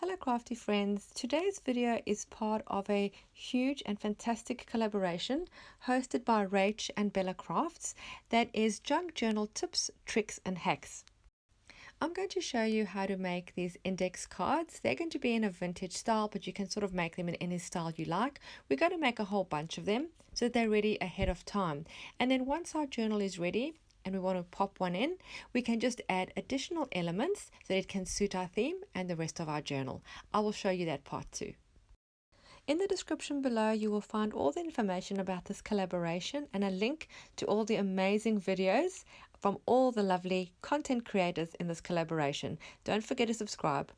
Hello crafty friends, today's video is part of a huge and fantastic collaboration hosted by RachandBella Crafts that is junk journal tips, tricks and hacks. I'm going to show you how to make these index cards. They're going to be in a vintage style, but you can sort of make them in any style you like. We're going to make a whole bunch of them so that they're ready ahead of time. And then once our journal is ready, and we want to pop one in, we can just add additional elements so that it can suit our theme and the rest of our journal. I will show you that part too. In the description below, you will find all the information about this collaboration and a link to all the amazing videos from all the lovely content creators in this collaboration. Don't forget to subscribe.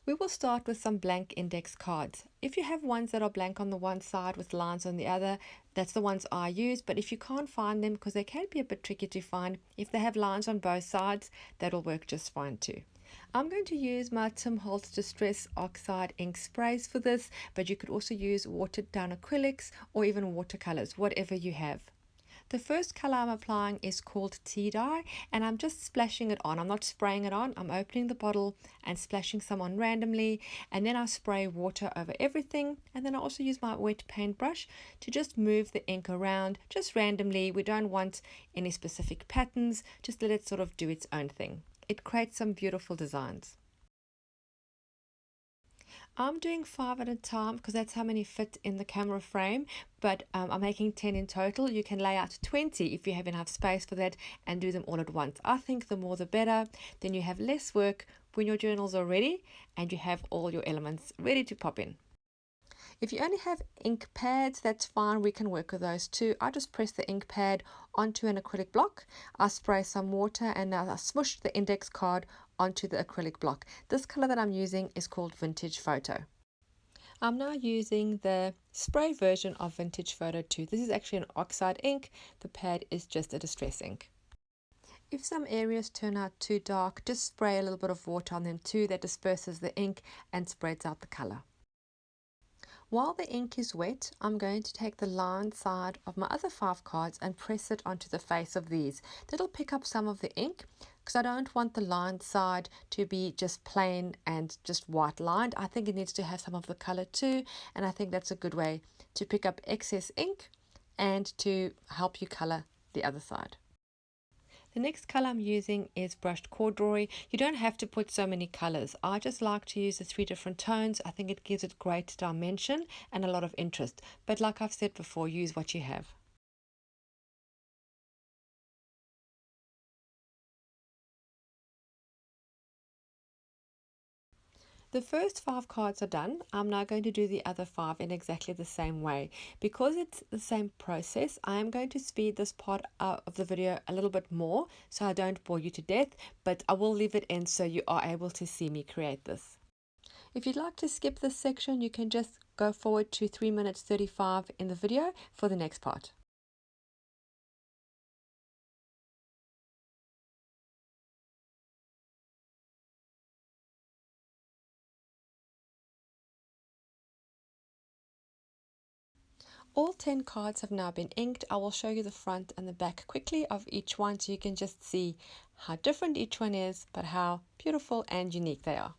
We will start with some blank index cards. If you have ones that are blank on the one side with lines on the other, that's the ones I use. But if you can't find them, because they can be a bit tricky to find, if they have lines on both sides, that'll work just fine too. I'm going to use my Tim Holtz Distress Oxide ink sprays for this, but you could also use watered down acrylics or even watercolors, whatever you have. The first color I'm applying is called tea dye, and I'm just splashing it on. I'm not spraying it on. I'm opening the bottle and splashing some on randomly, and then I spray water over everything, and then I also use my wet paintbrush to just move the ink around just randomly. We don't want any specific patterns, just let it sort of do its own thing. It creates some beautiful designs. I'm doing 5 at a time because that's how many fit in the camera frame, but I'm making 10 in total. You can lay out 20 if you have enough space for that and do them all at once. I think the more the better. Then you have less work when your journals are ready and you have all your elements ready to pop in. If you only have ink pads, that's fine. We can work with those too. I just press the ink pad onto an acrylic block. I spray some water and now I smush the index card onto the acrylic block. This color that I'm using is called Vintage Photo. I'm now using the spray version of Vintage Photo 2. This is actually an oxide ink. The pad is just a distress ink. If some areas turn out too dark, just spray a little bit of water on them too. That disperses the ink and spreads out the color. While the ink is wet, I'm going to take the lined side of my other 5 cards and press it onto the face of these. That'll pick up some of the ink because I don't want the lined side to be just plain and just white lined. I think it needs to have some of the color too, and I think that's a good way to pick up excess ink and to help you color the other side. The next color I'm using is brushed corduroy. You don't have to put so many colors. I just like to use the 3 different tones. I think it gives it great dimension and a lot of interest. But like I've said before, use what you have. The first 5 cards are done. I'm now going to do the other 5 in exactly the same way. Because it's the same process, I am going to speed this part of the video a little bit more so I don't bore you to death, but I will leave it in so you are able to see me create this. If you'd like to skip this section, you can just go forward to 3 minutes 35 in the video for the next part. All 10 cards have now been inked. I will show you the front and the back quickly of each one so you can just see how different each one is, but how beautiful and unique they are.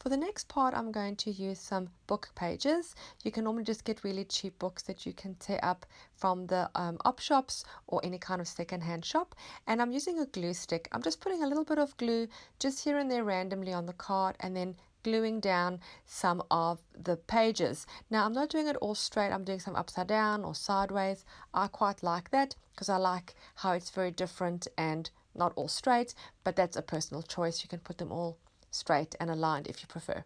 For the next part, I'm going to use some Bookpages. You can normally just get really cheap books that you can tear up from the op shops or any kind of secondhand shop. And I'm using a glue stick. I'm just putting a little bit of glue just here and there randomly on the card and then gluing down some of the pages. Now I'm not doing it all straight, I'm doing some upside down or sideways. I quite like that because I like how it's very different and not all straight, but that's a personal choice. You can put them all straight and aligned if you prefer.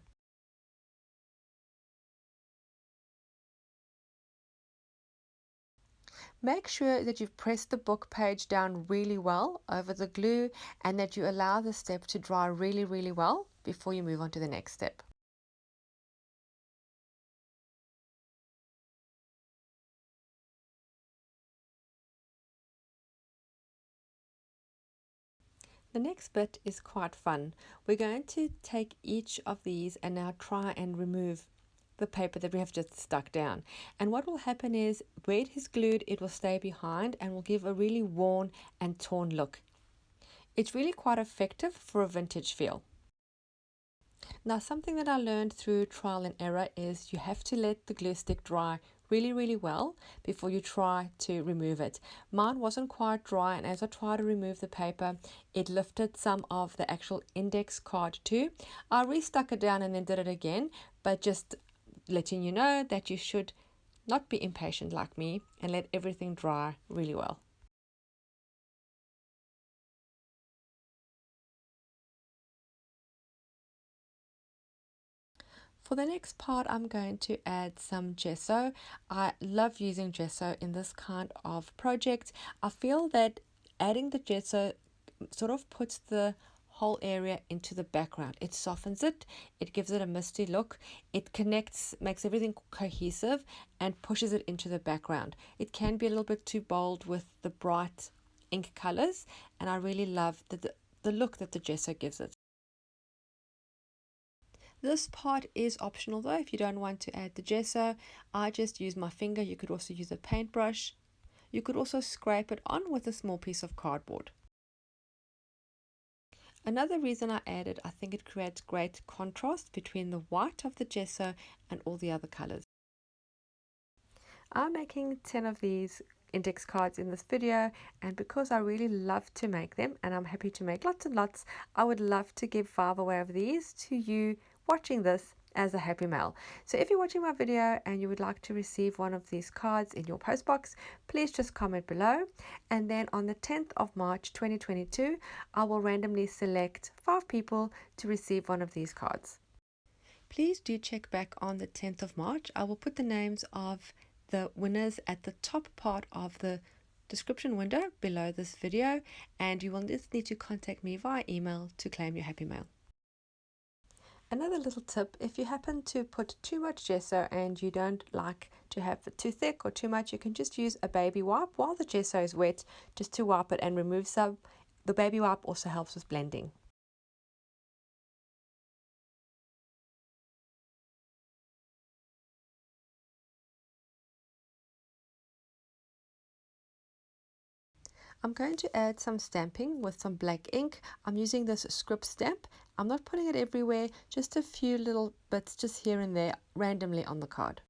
Make sure that you've pressed the book page down really well over the glue and that you allow the step to dry really well before you move on to the next step. The next bit is quite fun. We're going to take each of these and now try and remove the paper that we have just stuck down. And what will happen is where it is glued, it will stay behind and will give a really worn and torn look. It's really quite effective for a vintage feel. Now, something that I learned through trial and error is you have to let the glue stick dry really well before you try to remove it. Mine wasn't quite dry, and as I tried to remove the paper, it lifted some of the actual index card too. I restuck it down and then did it again, but just letting you know that you should not be impatient like me and let everything dry really well. For the next part, I'm going to add some gesso. I love using gesso in this kind of project. I feel that adding the gesso sort of puts the whole area into the background. It softens it, it gives it a misty look, it connects, makes everything cohesive and pushes it into the background. It can be a little bit too bold with the bright ink colors, and I really love the look that the gesso gives it. This part is optional though. If you don't want to add the gesso, I just use my finger. You could also use a paintbrush. You could also scrape it on with a small piece of cardboard. Another reason I added, I think it creates great contrast between the white of the gesso and all the other colors. I'm making 10 of these index cards in this video, and because I really love to make them and I'm happy to make lots and lots, I would love to give 5 away of these to you watching this as a happy mail. So if you're watching my video and you would like to receive one of these cards in your postbox, please just comment below, and then on the 10th of March 2022 I will randomly select 5 people to receive one of these cards. Please do check back on the 10th of March. I will put the names of the winners at the top part of the description window below this video, and you will just need to contact me via email to claim your happy mail. Another little tip, if you happen to put too much gesso and you don't like to have it too thick or too much, you can just use a baby wipe while the gesso is wet just to wipe it and remove some. The baby wipe also helps with blending. I'm going to add some stamping with some black ink. I'm using this script stamp. I'm not putting it everywhere, just a few little bits just here and there randomly on the card.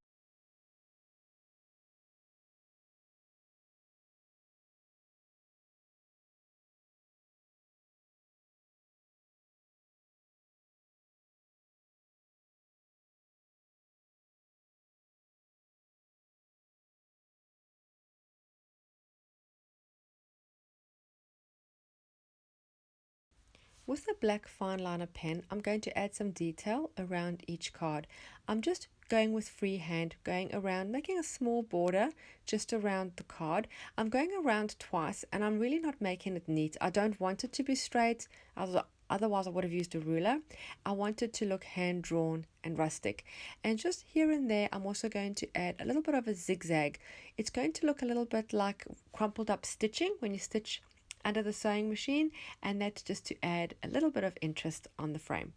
With the black fine liner pen, I'm going to add some detail around each card. I'm just going with freehand, going around, making a small border just around the card. I'm going around twice and I'm really not making it neat. I don't want it to be straight, otherwise I would have used a ruler. I want it to look hand-drawn and rustic. And just here and there, I'm also going to add a little bit of a zigzag. It's going to look a little bit like crumpled up stitching when you stitch under the sewing machine, and that's just to add a little bit of interest on the frame.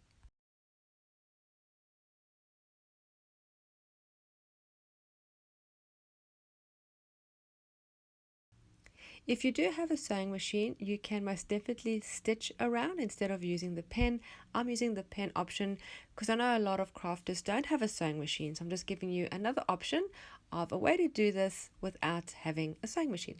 If you do have a sewing machine, you can most definitely stitch around instead of using the pen. I'm using the pen option because I know a lot of crafters don't have a sewing machine, so I'm just giving you another option of a way to do this without having a sewing machine.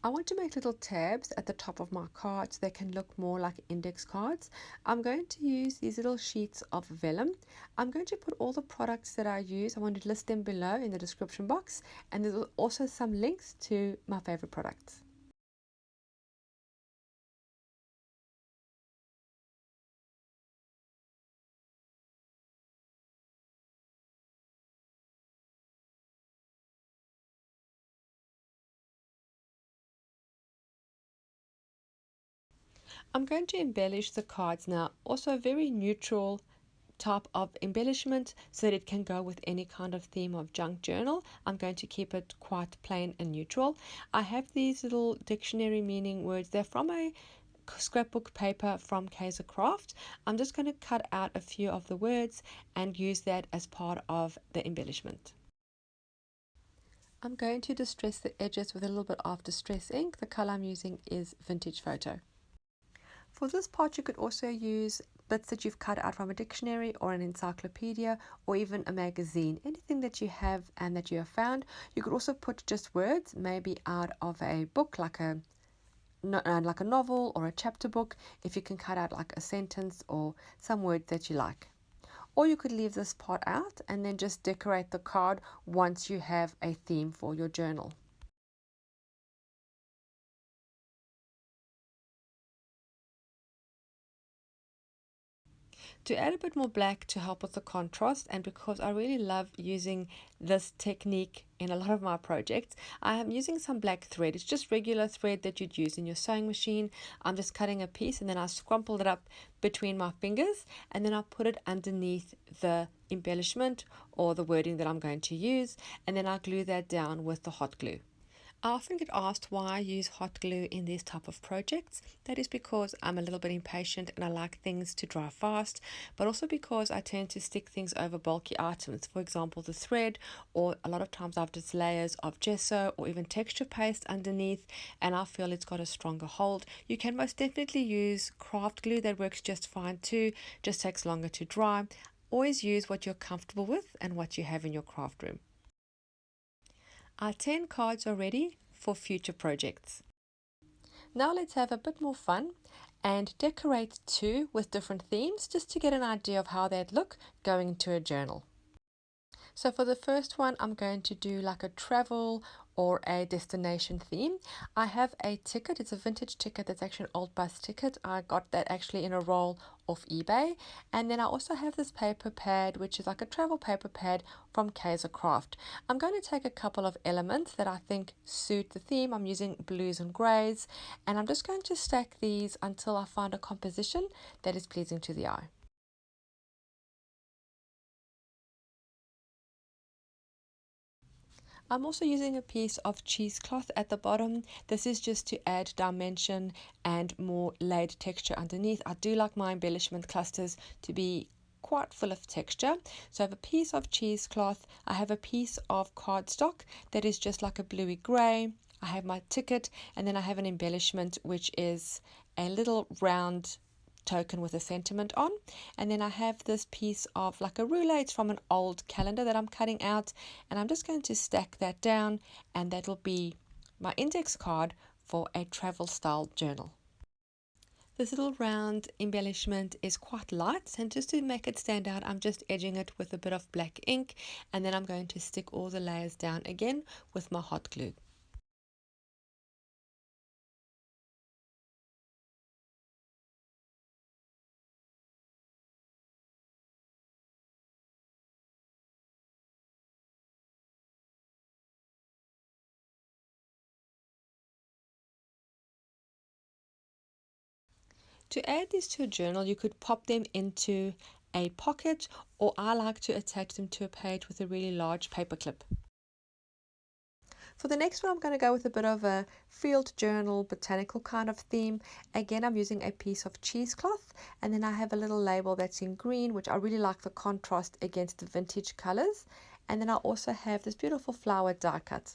I want to make little tabs at the top of my card so they can look more like index cards. I'm going to use these little sheets of vellum. I'm going to put all the products that I use. I want to list them below in the description box, and there's also some links to my favorite products. I'm going to embellish the cards now, also a very neutral type of embellishment so that it can go with any kind of theme of junk journal. I'm going to keep it quite plain and neutral. I have these little dictionary meaning words. They're from a scrapbook paper from Kaiser Craft. I'm just going to cut out a few of the words and use that as part of the embellishment. I'm going to distress the edges with a little bit of distress ink. The color I'm using is Vintage Photo. For this part, you could also use bits that you've cut out from a dictionary or an encyclopedia or even a magazine, anything that you have and that you have found. You could also put just words, maybe out of a book like a novel or a chapter book, if you can cut out like a sentence or some words that you like. Or you could leave this part out and then just decorate the card once you have a theme for your journal. To add a bit more black to help with the contrast, and because I really love using this technique in a lot of my projects, I am using some black thread. It's just regular thread that you'd use in your sewing machine. I'm just cutting a piece and then I scrumple it up between my fingers and then I'll put it underneath the embellishment or the wording that I'm going to use, and then I glue that down with the hot glue. I often get asked why I use hot glue in these type of projects. That is because I'm a little bit impatient and I like things to dry fast, but also because I tend to stick things over bulky items. For example, the thread, or a lot of times I've just layers of gesso or even texture paste underneath, and I feel it's got a stronger hold. You can most definitely use craft glue, that works just fine too, just takes longer to dry. Always use what you're comfortable with and what you have in your craft room. Our 10 cards are ready for future projects. Now let's have a bit more fun and decorate 2 with different themes just to get an idea of how they'd look going into a journal. So for the first one, I'm going to do like a travel or a destination theme. I have a ticket. It's a vintage ticket that's actually an old bus ticket. I got that actually in a roll off eBay. And then I also have this paper pad, which is like a travel paper pad from Kaiser Craft. I'm going to take a couple of elements that I think suit the theme. I'm using blues and grays, and I'm just going to stack these until I find a composition that is pleasing to the eye. I'm also using a piece of cheesecloth at the bottom. This is just to add dimension and more laid texture underneath. I do like my embellishment clusters to be quite full of texture. So I have a piece of cheesecloth. I have a piece of cardstock that is just like a bluey grey. I have my ticket, and then I have an embellishment which is a little round token with a sentiment on, and then I have this piece of like a roulette. It's from an old calendar that I'm cutting out, and I'm just going to stack that down, and that'll be my index card for a travel style journal. This little round embellishment is quite light, and just to make it stand out, I'm just edging it with a bit of black ink, and then I'm going to stick all the layers down again with my hot glue. To add these to a journal, you could pop them into a pocket, or I like to attach them to a page with a really large paper clip. For the next one, I'm going to go with a bit of a field journal, botanical kind of theme. Again, I'm using a piece of cheesecloth, and then I have a little label that's in green, which I really like the contrast against the vintage colors. And then I also have this beautiful flower die cut.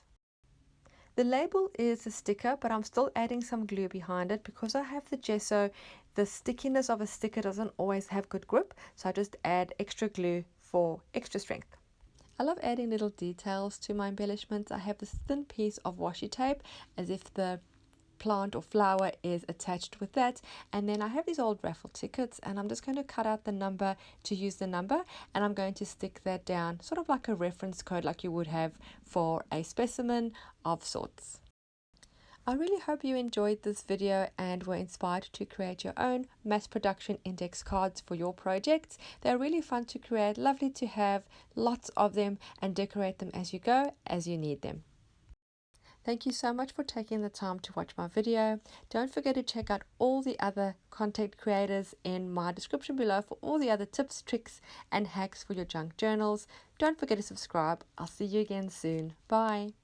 The label is a sticker, but I'm still adding some glue behind it because I have the gesso. The stickiness of a sticker doesn't always have good grip, so I just add extra glue for extra strength. I love adding little details to my embellishments. I have this thin piece of washi tape as if the plant or flower is attached with that. And then I have these old raffle tickets, and I'm just going to cut out the number to use the number, and I'm going to stick that down, sort of like a reference code like you would have for a specimen of sorts. I really hope you enjoyed this video and were inspired to create your own mass production index cards for your projects. They're really fun to create, lovely to have, lots of them, and decorate them as you go, as you need them. Thank you so much for taking the time to watch my video. Don't forget to check out all the other content creators in my description below for all the other tips, tricks, and hacks for your junk journals. Don't forget to subscribe. I'll see you again soon. Bye.